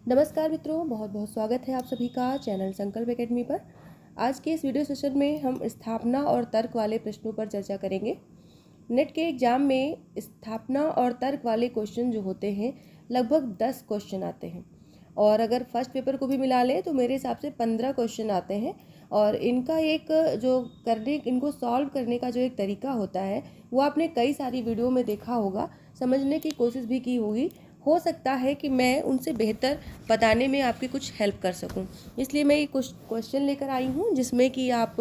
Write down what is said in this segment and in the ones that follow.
नमस्कार मित्रों, बहुत बहुत स्वागत है आप सभी का चैनल संकल्प एकेडमी पर। आज के इस वीडियो सेशन में हम स्थापना और तर्क वाले प्रश्नों पर चर्चा करेंगे। नेट के एग्जाम में स्थापना और तर्क वाले क्वेश्चन जो होते हैं लगभग 10 क्वेश्चन आते हैं, और अगर फर्स्ट पेपर को भी मिला लें तो मेरे हिसाब से 15 क्वेश्चन आते हैं। और इनका एक इनको सॉल्व करने का जो एक तरीका होता है वो आपने कई सारी वीडियो में देखा होगा, समझने की कोशिश भी की होगी। हो सकता है कि मैं उनसे बेहतर बताने में आपकी कुछ हेल्प कर सकूं, इसलिए मैं ये कुछ क्वेश्चन लेकर आई हूं जिसमें कि आप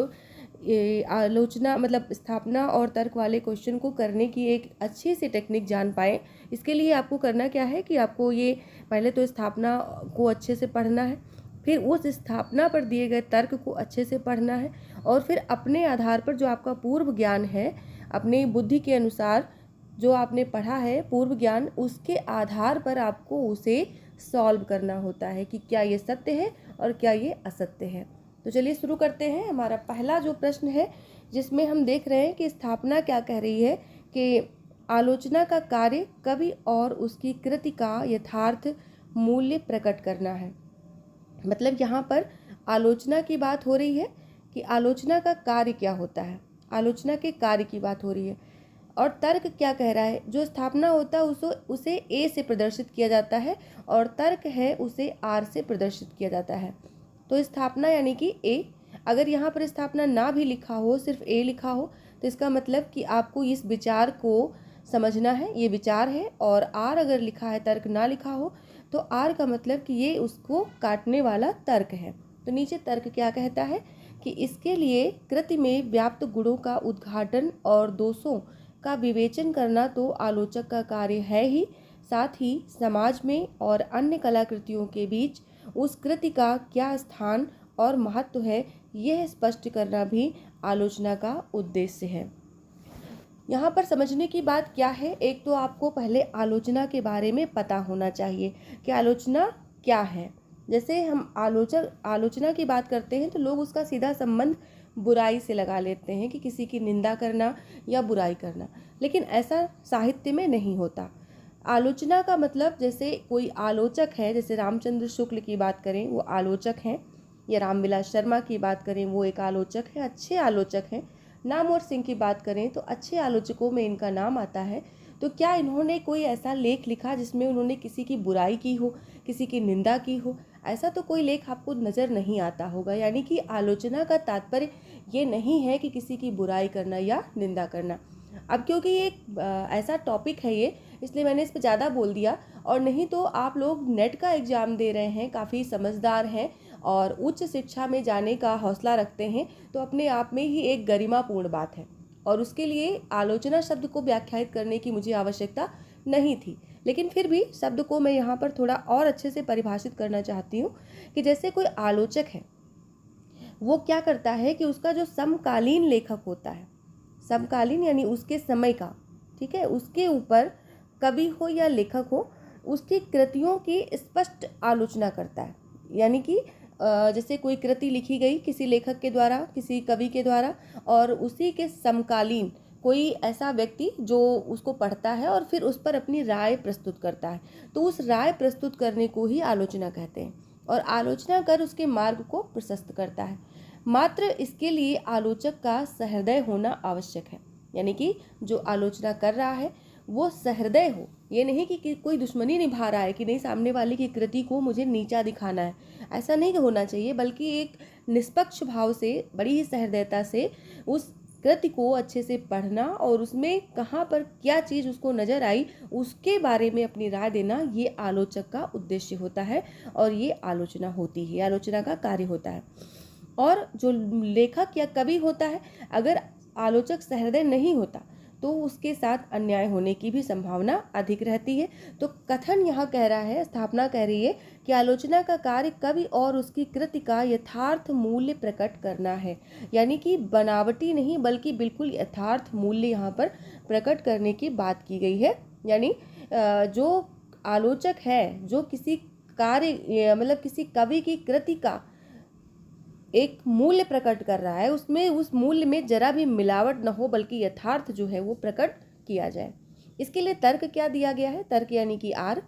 आलोचना मतलब स्थापना और तर्क वाले क्वेश्चन को करने की एक अच्छी सी टेक्निक जान पाएँ। इसके लिए आपको करना क्या है कि आपको ये पहले तो स्थापना को अच्छे से पढ़ना है, फिर उस स्थापना पर दिए गए तर्क को अच्छे से पढ़ना है, और फिर अपने आधार पर जो आपका पूर्व ज्ञान है, अपनी बुद्धि के अनुसार जो आपने पढ़ा है पूर्व ज्ञान, उसके आधार पर आपको उसे सॉल्व करना होता है कि क्या ये सत्य है और क्या ये असत्य है। तो चलिए शुरू करते हैं। हमारा पहला जो प्रश्न है जिसमें हम देख रहे हैं कि स्थापना क्या कह रही है कि आलोचना का कार्य कवि और उसकी कृति का यथार्थ मूल्य प्रकट करना है। मतलब यहाँ पर आलोचना की बात हो रही है कि आलोचना का कार्य क्या होता है, आलोचना के कार्य की बात हो रही है। और तर्क क्या कह रहा है, जो स्थापना होता है उसे ए से प्रदर्शित किया जाता है और तर्क है उसे आर से प्रदर्शित किया जाता है। तो स्थापना यानी कि ए, अगर यहाँ पर स्थापना ना भी लिखा हो, सिर्फ ए लिखा हो, तो इसका मतलब कि आपको इस विचार को समझना है, ये विचार है। और आर अगर लिखा है, तर्क ना लिखा हो, तो आर का मतलब कि ये उसको काटने वाला तर्क है। तो नीचे तर्क क्या कहता है कि इसके लिए कृति में व्याप्त गुणों का उद्घाटन और दोषों का विवेचन करना तो आलोचक का कार्य है ही, साथ ही समाज में और अन्य कलाकृतियों के बीच उस कृति का क्या स्थान और महत्व है, यह स्पष्ट करना भी आलोचना का उद्देश्य है। यहाँ पर समझने की बात क्या है, एक तो आपको पहले आलोचना के बारे में पता होना चाहिए कि आलोचना क्या है। जैसे हम आलोचना की बात करते हैं तो लोग उसका सीधा संबंध बुराई से लगा लेते हैं कि किसी की निंदा करना या बुराई करना, लेकिन ऐसा साहित्य में नहीं होता। आलोचना का मतलब, जैसे कोई आलोचक है, जैसे रामचंद्र शुक्ल की बात करें वो आलोचक हैं, या रामविलास शर्मा की बात करें वो एक आलोचक है, अच्छे आलोचक हैं। नामवर सिंह की बात करें तो अच्छे आलोचकों में इनका नाम आता है। तो क्या इन्होंने कोई ऐसा लेख लिखा जिसमें उन्होंने किसी की बुराई की हो, किसी की निंदा की हो? ऐसा तो कोई लेख आपको नज़र नहीं आता होगा। यानी कि आलोचना का तात्पर्य ये नहीं है कि किसी की बुराई करना या निंदा करना। अब क्योंकि ये एक ऐसा टॉपिक है ये, इसलिए मैंने इस पर ज़्यादा बोल दिया। और नहीं तो आप लोग नेट का एग्ज़ाम दे रहे हैं, काफ़ी समझदार हैं और उच्च शिक्षा में जाने का हौसला रखते हैं, तो अपने आप में ही एक गरिमापूर्ण बात है, और उसके लिए आलोचना शब्द को व्याख्यायित करने की मुझे आवश्यकता नहीं थी। लेकिन फिर भी शब्द को मैं यहाँ पर थोड़ा और अच्छे से परिभाषित करना चाहती हूँ कि जैसे कोई आलोचक है, वो क्या करता है कि उसका जो समकालीन लेखक होता है, समकालीन यानी उसके समय का, ठीक है, उसके ऊपर कवि हो या लेखक हो, उसकी कृतियों की स्पष्ट आलोचना करता है। यानी कि जैसे कोई कृति लिखी गई किसी लेखक के द्वारा, किसी कवि के द्वारा, और उसी के समकालीन कोई ऐसा व्यक्ति जो उसको पढ़ता है और फिर उस पर अपनी राय प्रस्तुत करता है, तो उस राय प्रस्तुत करने को ही आलोचना कहते हैं। और आलोचना कर उसके मार्ग को प्रशस्त करता है। मात्र इसके लिए आलोचक का सहृदय होना आवश्यक है। यानी कि जो आलोचना कर रहा है वो सहृदय हो, ये नहीं कि कोई दुश्मनी निभा रहा है कि नहीं, सामने वाले की कृति को मुझे नीचा दिखाना है, ऐसा नहीं होना चाहिए, बल्कि एक निष्पक्ष भाव से, बड़ी ही सहृदयता से उस कृति को अच्छे से पढ़ना और उसमें कहाँ पर क्या चीज़ उसको नज़र आई उसके बारे में अपनी राय देना, ये आलोचक का उद्देश्य होता है और ये आलोचना होती है, आलोचना का कार्य होता है। और जो लेखक या कवि होता है, अगर आलोचक सहृदय नहीं होता तो उसके साथ अन्याय होने की भी संभावना अधिक रहती है। तो कथन यहाँ कह रहा है, स्थापना कह रही है कि आलोचना का कार्य कवि और उसकी कृति का यथार्थ मूल्य प्रकट करना है। यानी कि बनावटी नहीं बल्कि बिल्कुल यथार्थ मूल्य यहाँ पर प्रकट करने की बात की गई है। यानी जो आलोचक है, जो किसी कार्य मतलब किसी कवि की कृति का एक मूल्य प्रकट कर रहा है, उसमें उस मूल्य में जरा भी मिलावट न हो बल्कि यथार्थ जो है वो प्रकट किया जाए। इसके लिए तर्क क्या दिया गया है, तर्क यानी कि आर,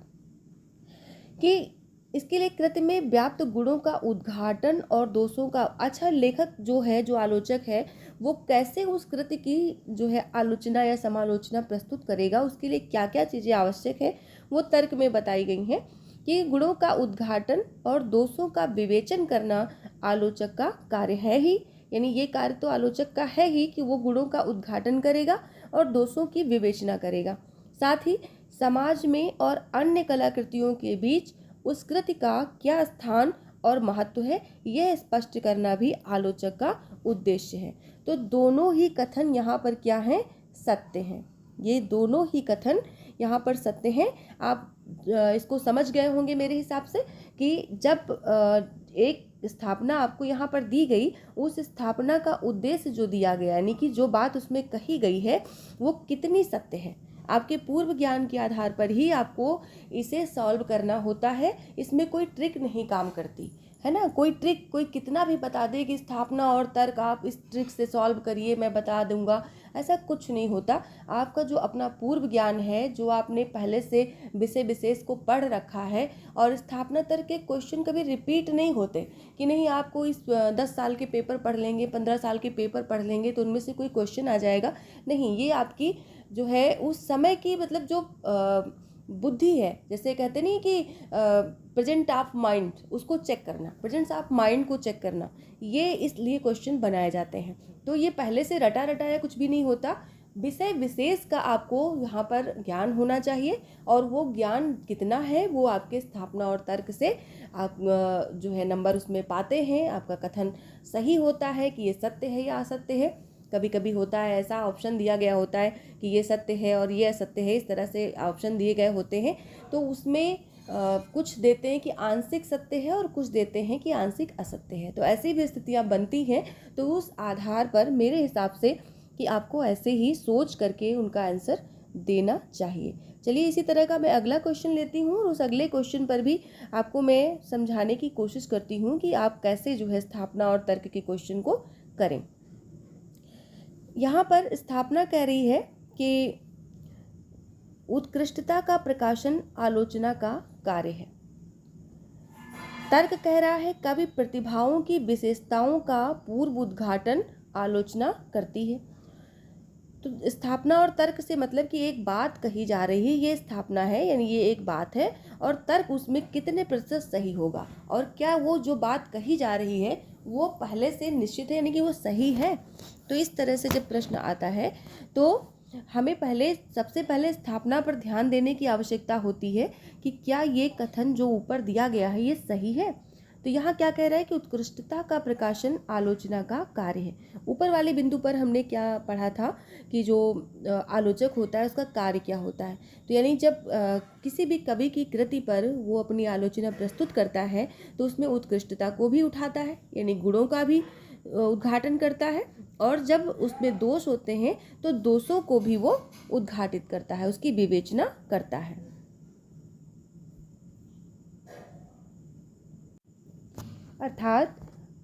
कि इसके लिए कृति में व्याप्त गुणों का उद्घाटन और दोषों का, अच्छा लेखक जो है, जो आलोचक है, वो कैसे उस कृति की जो है आलोचना या समालोचना प्रस्तुत करेगा, उसके लिए क्या क्या चीज़ें आवश्यक है वो तर्क में बताई गई हैं कि गुणों का उद्घाटन और दोषों का विवेचन करना आलोचक का कार्य है ही, यानी ये कार्य तो आलोचक का है ही कि वो गुणों का उद्घाटन करेगा और दोषों की विवेचना करेगा। साथ ही समाज में और अन्य कलाकृतियों के बीच उस कृति का क्या स्थान और महत्व है, यह स्पष्ट करना भी आलोचक का उद्देश्य है। तो दोनों ही कथन यहाँ पर क्या हैं, सत्य हैं। ये दोनों ही कथन यहाँ पर सत्य हैं। आप इसको समझ गए होंगे मेरे हिसाब से कि जब एक स्थापना आपको यहाँ पर दी गई, उस स्थापना का उद्देश्य जो दिया गया, यानी कि जो बात उसमें कही गई है वो कितनी सत्य है, आपके पूर्व ज्ञान के आधार पर ही आपको इसे सॉल्व करना होता है। इसमें कोई ट्रिक नहीं काम करती है ना, कोई ट्रिक कोई कितना भी बता दे कि स्थापना और तर्क आप इस ट्रिक से सॉल्व करिए, मैं बता दूंगा, ऐसा कुछ नहीं होता। आपका जो अपना पूर्व ज्ञान है, जो आपने पहले से विषय विशेष को पढ़ रखा है, और स्थापना तर्क के क्वेश्चन कभी रिपीट नहीं होते कि नहीं आपको इस 10 साल के पेपर पढ़ लेंगे, 15 साल के पेपर पढ़ लेंगे तो उनमें से कोई क्वेश्चन आ जाएगा, नहीं। ये आपकी जो है उस समय की मतलब जो बुद्धि है, जैसे कहते नहीं कि प्रेजेंट ऑफ माइंड, उसको चेक करना, प्रेजेंस ऑफ माइंड को चेक करना, ये इसलिए क्वेश्चन बनाए जाते हैं। तो ये पहले से रटा रटाया कुछ भी नहीं होता, विषय विशेष का आपको यहाँ पर ज्ञान होना चाहिए, और वो ज्ञान कितना है वो आपके स्थापना और तर्क से आप जो है नंबर उसमें पाते हैं। आपका कथन सही होता है कि ये सत्य है या असत्य है। कभी कभी होता है ऐसा, ऑप्शन दिया गया होता है कि ये सत्य है और ये असत्य है, इस तरह से ऑप्शन दिए गए होते हैं, तो उसमें कुछ देते हैं कि आंशिक सत्य है और कुछ देते हैं कि आंशिक असत्य है। तो ऐसी भी स्थितियाँ बनती हैं, तो उस आधार पर मेरे हिसाब से कि आपको ऐसे ही सोच करके उनका आंसर देना चाहिए। चलिए इसी तरह का मैं अगला क्वेश्चन लेती हूँ, और उस अगले क्वेश्चन पर भी आपको मैं समझाने की कोशिश करती हूँ कि आप कैसे जो है स्थापना और तर्क के क्वेश्चन को करें। यहाँ पर स्थापना कह रही है कि उत्कृष्टता का प्रकाशन आलोचना का कार्य है। तर्क कह रहा है कवि प्रतिभाओं की विशेषताओं का पूर्व उद्घाटन आलोचना करती है। तो स्थापना और तर्क से मतलब कि एक बात कही जा रही है, ये स्थापना है, यानी ये एक बात है, और तर्क उसमें कितने प्रतिशत सही होगा, और क्या वो जो बात कही जा रही है वो पहले से निश्चित है, यानी कि वो सही है। तो इस तरह से जब प्रश्न आता है तो हमें सबसे पहले स्थापना पर ध्यान देने की आवश्यकता होती है कि क्या ये कथन जो ऊपर दिया गया है ये सही है। तो यहाँ क्या कह रहा है कि उत्कृष्टता का प्रकाशन आलोचना का कार्य है। ऊपर वाले बिंदु पर हमने क्या पढ़ा था कि जो आलोचक होता है उसका कार्य क्या होता है। तो यानी जब किसी भी कवि की कृति पर वो अपनी आलोचना प्रस्तुत करता है तो उसमें उत्कृष्टता को भी उठाता है, यानी गुणों का भी उद्घाटन करता है, और जब उसमें दोष होते हैं तो दोषों को भी वो उद्घाटित करता है, उसकी विवेचना करता है। अर्थात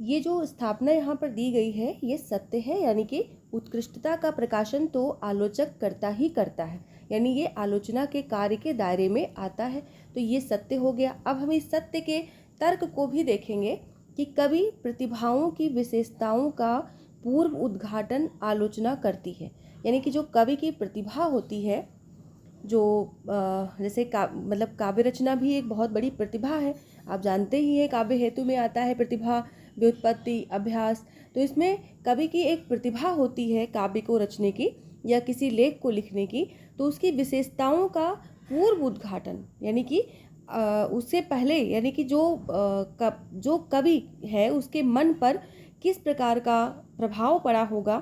ये जो स्थापना यहाँ पर दी गई है ये सत्य है, यानी कि उत्कृष्टता का प्रकाशन तो आलोचक करता ही करता है, यानी ये आलोचना के कार्य के दायरे में आता है। तो ये सत्य हो गया। अब हम इस सत्य के तर्क को भी देखेंगे कि कवि प्रतिभाओं की विशेषताओं का पूर्व उद्घाटन आलोचना करती है, यानी कि जो कवि की प्रतिभा होती है, जो जैसे मतलब काव्य रचना भी एक बहुत बड़ी प्रतिभा है। आप जानते ही हैं काव्य हेतु में आता है प्रतिभा, व्युत्पत्ति, अभ्यास। तो इसमें कवि की एक प्रतिभा होती है काव्य को रचने की या किसी लेख को लिखने की, तो उसकी विशेषताओं का पूर्व उद्घाटन, यानी कि उससे पहले, यानी कि जो कवि है उसके मन पर किस प्रकार का प्रभाव पड़ा होगा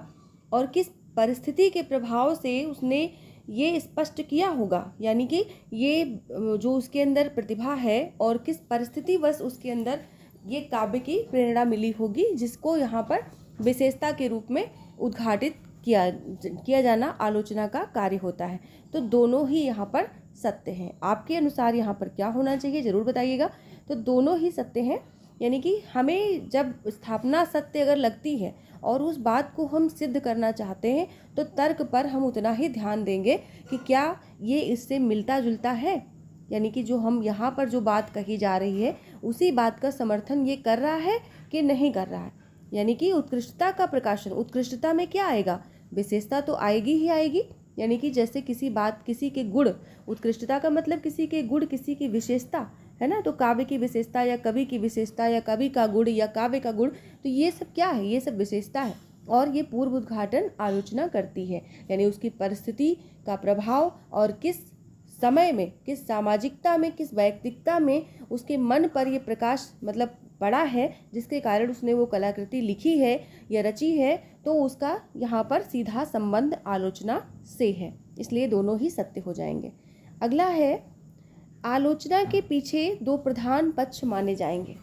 और किस परिस्थिति के प्रभाव से उसने ये स्पष्ट किया होगा, यानी कि ये जो उसके अंदर प्रतिभा है और किस परिस्थितिवश उसके अंदर ये काव्य की प्रेरणा मिली होगी, जिसको यहाँ पर विशेषता के रूप में उद्घाटित किया जाना आलोचना का कार्य होता है। तो दोनों ही यहाँ पर सत्य हैं। आपके अनुसार यहाँ पर क्या होना चाहिए ज़रूर बताइएगा। तो दोनों ही सत्य हैं, यानी कि हमें जब स्थापना सत्य अगर लगती है और उस बात को हम सिद्ध करना चाहते हैं तो तर्क पर हम उतना ही ध्यान देंगे कि क्या ये इससे मिलता जुलता है, यानी कि जो हम यहाँ पर जो बात कही जा रही है उसी बात का समर्थन ये कर रहा है कि नहीं कर रहा है। यानी कि उत्कृष्टता का प्रकाशन, उत्कृष्टता में क्या आएगा, विशेषता तो आएगी ही आएगी। यानी कि जैसे किसी बात, किसी के गुण, उत्कृष्टता का मतलब किसी के गुण, किसी की विशेषता है ना। तो काव्य की विशेषता या कवि की विशेषता या कवि का गुण या काव्य का गुण, तो ये सब क्या है, ये सब विशेषता है। और ये पूर्व उद्घाटन आलोचना करती है, यानी उसकी परिस्थिति का प्रभाव और किस समय में, किस सामाजिकता में, किस वैयक्तिकता में उसके मन पर ये प्रकाश मतलब पड़ा है, जिसके कारण उसने वो कलाकृति लिखी है या रची है, तो उसका यहाँ पर सीधा संबंध आलोचना से है। इसलिए दोनों ही सत्य हो जाएंगे। अगला है, आलोचना के पीछे दो प्रधान पक्ष माने जाएंगे।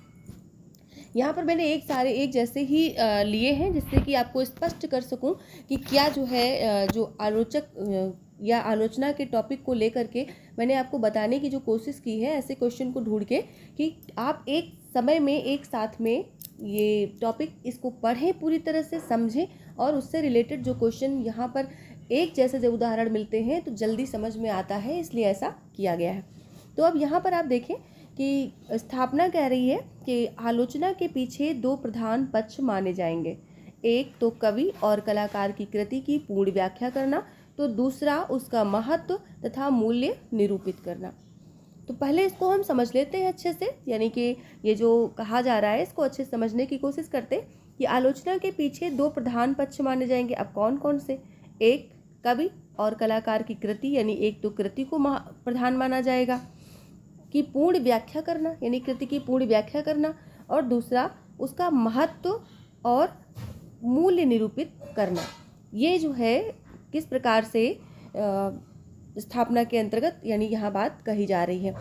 यहाँ पर मैंने एक जैसे ही लिए हैं, जिससे कि आपको स्पष्ट कर सकूं कि क्या जो है जो आलोचक या आलोचना के टॉपिक को लेकर के मैंने आपको बताने की जो कोशिश की है, ऐसे क्वेश्चन को ढूंढ के कि आप एक समय में एक साथ में ये टॉपिक इसको पढ़ें, पूरी तरह से समझें और उससे रिलेटेड जो क्वेश्चन यहाँ पर एक जैसे जब उदाहरण मिलते हैं तो जल्दी समझ में आता है, इसलिए ऐसा किया गया है। तो अब यहाँ पर आप देखें कि स्थापना कह रही है कि आलोचना के पीछे दो प्रधान पक्ष माने जाएंगे। एक तो कवि और कलाकार की कृति की पूर्ण व्याख्या करना, तो दूसरा उसका महत्व तथा मूल्य निरूपित करना। तो पहले इसको हम समझ लेते हैं अच्छे से, यानी कि ये जो कहा जा रहा है इसको अच्छे से समझने की कोशिश करते हैं कि आलोचना के पीछे दो प्रधान पक्ष माने जाएंगे। अब कौन कौन से, एक कवि और कलाकार की कृति, यानी एक तो कृति को प्रधान माना जाएगा की पूर्ण व्याख्या करना, यानी कृति की पूर्ण व्याख्या करना, और दूसरा उसका महत्व और मूल्य निरूपित करना। ये जो है किस प्रकार से स्थापना के अंतर्गत यानी यहाँ बात कही जा रही है।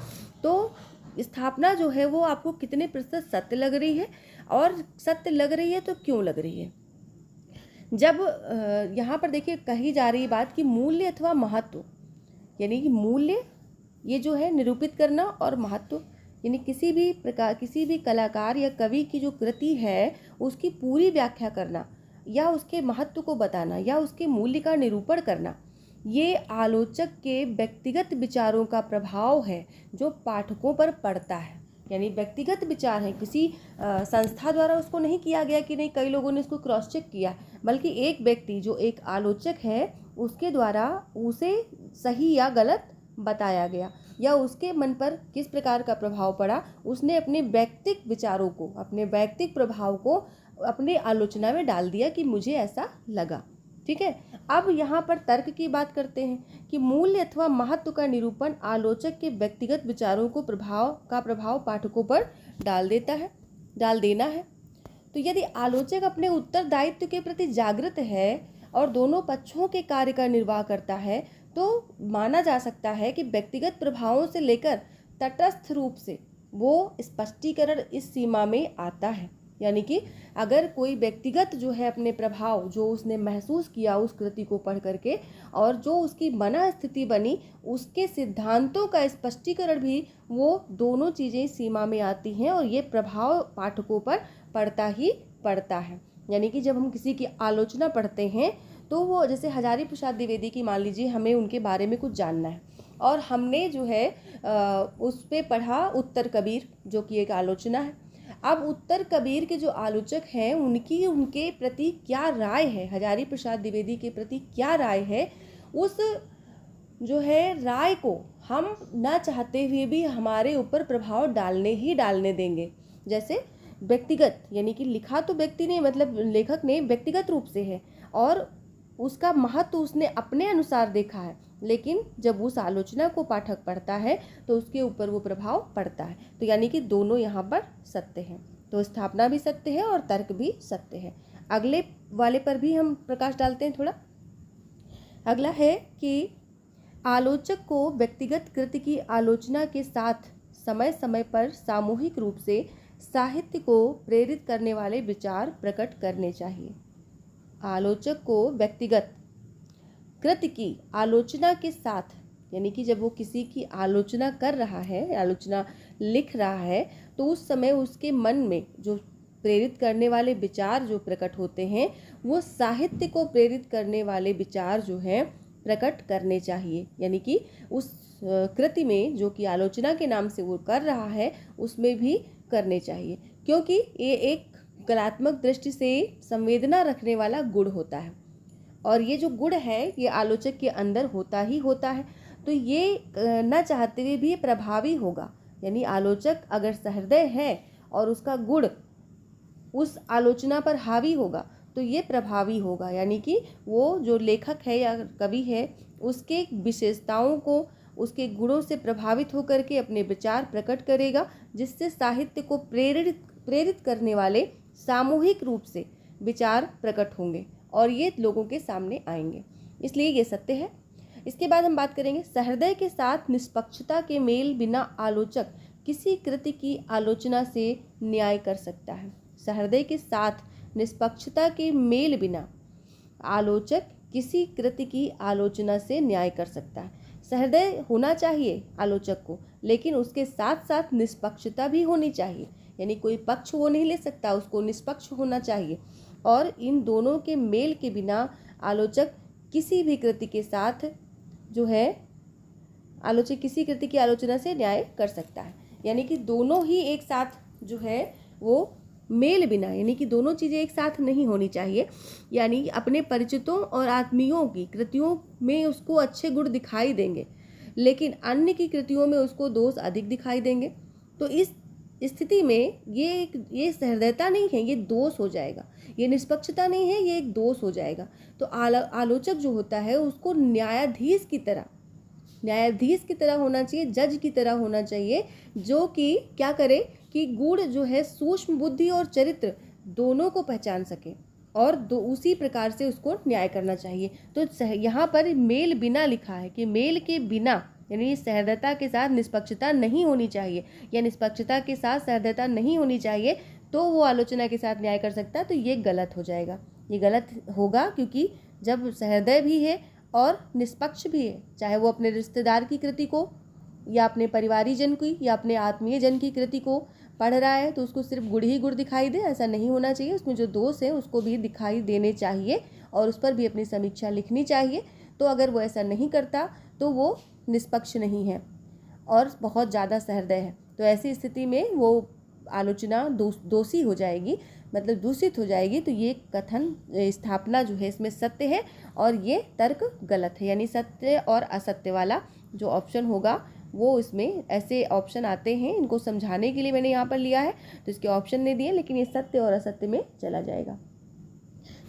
तो स्थापना जो है वो आपको कितने प्रतिशत सत्य लग रही है, और सत्य लग रही है तो क्यों लग रही है। जब यहाँ पर देखिए कही जा रही बात कि मूल्य अथवा महत्व, यानी कि मूल्य ये जो है निरूपित करना, और महत्व यानी किसी भी प्रकार, किसी भी कलाकार या कवि की जो कृति है उसकी पूरी व्याख्या करना या उसके महत्व को बताना या उसके मूल्य का निरूपण करना, ये आलोचक के व्यक्तिगत विचारों का प्रभाव है जो पाठकों पर पड़ता है। यानी व्यक्तिगत विचार है, किसी संस्था द्वारा उसको नहीं किया गया कि नहीं कई लोगों ने इसको क्रॉस चेक किया, बल्कि एक व्यक्ति जो एक आलोचक है उसके द्वारा उसे सही या गलत बताया गया, या उसके मन पर किस प्रकार का प्रभाव पड़ा, उसने अपने वैयक्तिक विचारों को, अपने वैयक्तिक प्रभाव को अपने आलोचना में डाल दिया कि मुझे ऐसा लगा। ठीक है। अब यहाँ पर तर्क की बात करते हैं कि मूल्य अथवा महत्व का निरूपण आलोचक के व्यक्तिगत विचारों को प्रभाव पाठकों पर डाल देना है। तो यदि आलोचक अपने उत्तरदायित्व के प्रति जागृत है और दोनों पक्षों के कार्य का निर्वाह करता है, तो माना जा सकता है कि व्यक्तिगत प्रभावों से लेकर तटस्थ रूप से वो स्पष्टीकरण इस सीमा में आता है। यानी कि अगर कोई व्यक्तिगत जो है अपने प्रभाव जो उसने महसूस किया उस कृति को पढ़ करके, और जो उसकी मन स्थिति बनी, उसके सिद्धांतों का स्पष्टीकरण भी, वो दोनों चीज़ें सीमा में आती हैं और ये प्रभाव पाठकों पर पड़ता ही पड़ता है। यानी कि जब हम किसी की आलोचना पढ़ते हैं तो वो, जैसे हजारी प्रसाद द्विवेदी की मान लीजिए, हमें उनके बारे में कुछ जानना है और हमने जो है उस पे पढ़ा उत्तर कबीर, जो कि एक आलोचना है। अब उत्तर कबीर के जो आलोचक हैं उनके प्रति क्या राय है, हजारी प्रसाद द्विवेदी के प्रति क्या राय है, उस जो है राय को हम न चाहते हुए भी हमारे ऊपर प्रभाव डालने देंगे। जैसे व्यक्तिगत, यानी कि लिखा तो व्यक्ति ने, मतलब लेखक ने व्यक्तिगत रूप से है और उसका महत्व उसने अपने अनुसार देखा है, लेकिन जब उस आलोचना को पाठक पढ़ता है तो उसके ऊपर वो प्रभाव पड़ता है। तो यानी कि दोनों यहाँ पर सत्य हैं। तो स्थापना भी सत्य है और तर्क भी सत्य है। अगले वाले पर भी हम प्रकाश डालते हैं थोड़ा। अगला है कि आलोचक को व्यक्तिगत कृति की आलोचना के साथ समय समय पर सामूहिक रूप से साहित्य को प्रेरित करने वाले विचार प्रकट करने चाहिए। आलोचक को व्यक्तिगत कृति की आलोचना के साथ, यानी कि जब वो किसी की आलोचना कर रहा है, आलोचना लिख रहा है, तो उस समय उसके मन में जो प्रेरित करने वाले विचार जो प्रकट होते हैं, वो साहित्य को प्रेरित करने वाले विचार जो हैं प्रकट करने चाहिए। यानी कि उस कृति में जो कि आलोचना के नाम से वो कर रहा है उसमें भी करने चाहिए, क्योंकि ये एक कलात्मक दृष्टि से संवेदना रखने वाला गुण होता है और ये जो गुण है ये आलोचक के अंदर होता ही होता है। तो ये न चाहते हुए भी प्रभावी होगा, यानी आलोचक अगर सहृदय है और उसका गुण उस आलोचना पर हावी होगा तो ये प्रभावी होगा, यानी कि वो जो लेखक है या कवि है उसके विशेषताओं को, उसके गुणों से प्रभावित होकर के अपने विचार प्रकट करेगा, जिससे साहित्य को प्रेरित करने वाले सामूहिक रूप से विचार प्रकट होंगे और ये लोगों के सामने आएंगे। इसलिए ये सत्य है। इसके बाद हम बात करेंगे सहृदय के साथ निष्पक्षता के मेल बिना आलोचक किसी कृति की आलोचना से न्याय कर सकता है। सहृदय के साथ निष्पक्षता के मेल बिना आलोचक किसी कृति की आलोचना से न्याय कर सकता है। सहृदय होना चाहिए आलोचक को, लेकिन उसके साथ साथ निष्पक्षता भी होनी चाहिए, यानी कोई पक्ष वो नहीं ले सकता, उसको निष्पक्ष होना चाहिए। और इन दोनों के मेल के बिना आलोचक किसी भी कृति के साथ जो है आलोचक किसी कृति की आलोचना से न्याय कर सकता है, यानी कि दोनों ही एक साथ जो है वो मेल बिना, यानी कि दोनों चीज़ें एक साथ नहीं होनी चाहिए। यानी अपने परिचितों और आत्मीयों की कृतियों में उसको अच्छे गुण दिखाई देंगे, लेकिन अन्य की कृतियों में उसको दोष अधिक दिखाई देंगे। तो इस स्थिति में ये सहृदयता नहीं है, ये दोष हो जाएगा। ये निष्पक्षता नहीं है, ये एक दोष हो जाएगा। तो आलोचक जो होता है उसको न्यायाधीश की तरह होना चाहिए, जज की तरह होना चाहिए, जो कि क्या करे कि गुण जो है सूक्ष्म बुद्धि और चरित्र दोनों को पहचान सके और उसी प्रकार से उसको न्याय करना चाहिए। तो यहाँ पर मेल बिना लिखा है कि मेल के बिना, यानी सहृदयता के साथ निष्पक्षता नहीं होनी चाहिए या निष्पक्षता के साथ सहृदयता नहीं होनी चाहिए तो वो आलोचना के साथ न्याय कर सकता है। तो ये गलत हो जाएगा, ये गलत होगा, क्योंकि जब सहृदय भी है और निष्पक्ष भी है, चाहे वो अपने रिश्तेदार की कृति को या अपने परिवारीजन की या अपने आत्मीय जन की कृति को पढ़ रहा है तो उसको सिर्फ गुण ही गुण दिखाई दे, ऐसा नहीं होना चाहिए। उसमें जो दोष है उसको भी दिखाई देने चाहिए और उस पर भी अपनी समीक्षा लिखनी चाहिए। तो अगर वो ऐसा नहीं करता तो वो निष्पक्ष नहीं है और बहुत ज़्यादा सहृदय है। तो ऐसी स्थिति में वो आलोचना दोषी हो जाएगी, मतलब दूषित हो जाएगी। तो ये कथन स्थापना जो है इसमें सत्य है और ये तर्क गलत है, यानी सत्य और असत्य वाला जो ऑप्शन होगा वो इसमें ऐसे ऑप्शन आते हैं, इनको समझाने के लिए मैंने यहाँ पर लिया है। तो इसके ऑप्शन नहीं दिए, लेकिन ये सत्य और असत्य में चला जाएगा।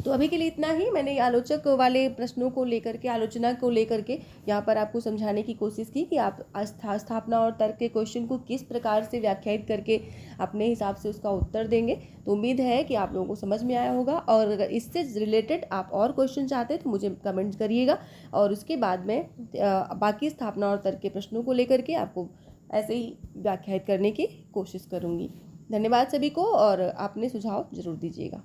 तो अभी के लिए इतना ही। मैंने आलोचक वाले प्रश्नों को लेकर के, आलोचना को लेकर के यहाँ पर आपको समझाने की कोशिश की कि आप स्थापना और तर्क के क्वेश्चन को किस प्रकार से व्याख्यायित करके अपने हिसाब से उसका उत्तर देंगे। तो उम्मीद है कि आप लोगों को समझ में आया होगा, और अगर इससे रिलेटेड आप और क्वेश्चन चाहते हैं तो मुझे कमेंट करिएगा, और उसके बाद में बाकी स्थापना और तर्क के प्रश्नों को लेकर के आपको ऐसे ही व्याख्यायित करने की कोशिश करूँगी। धन्यवाद सभी को, और आपने सुझाव जरूर दीजिएगा।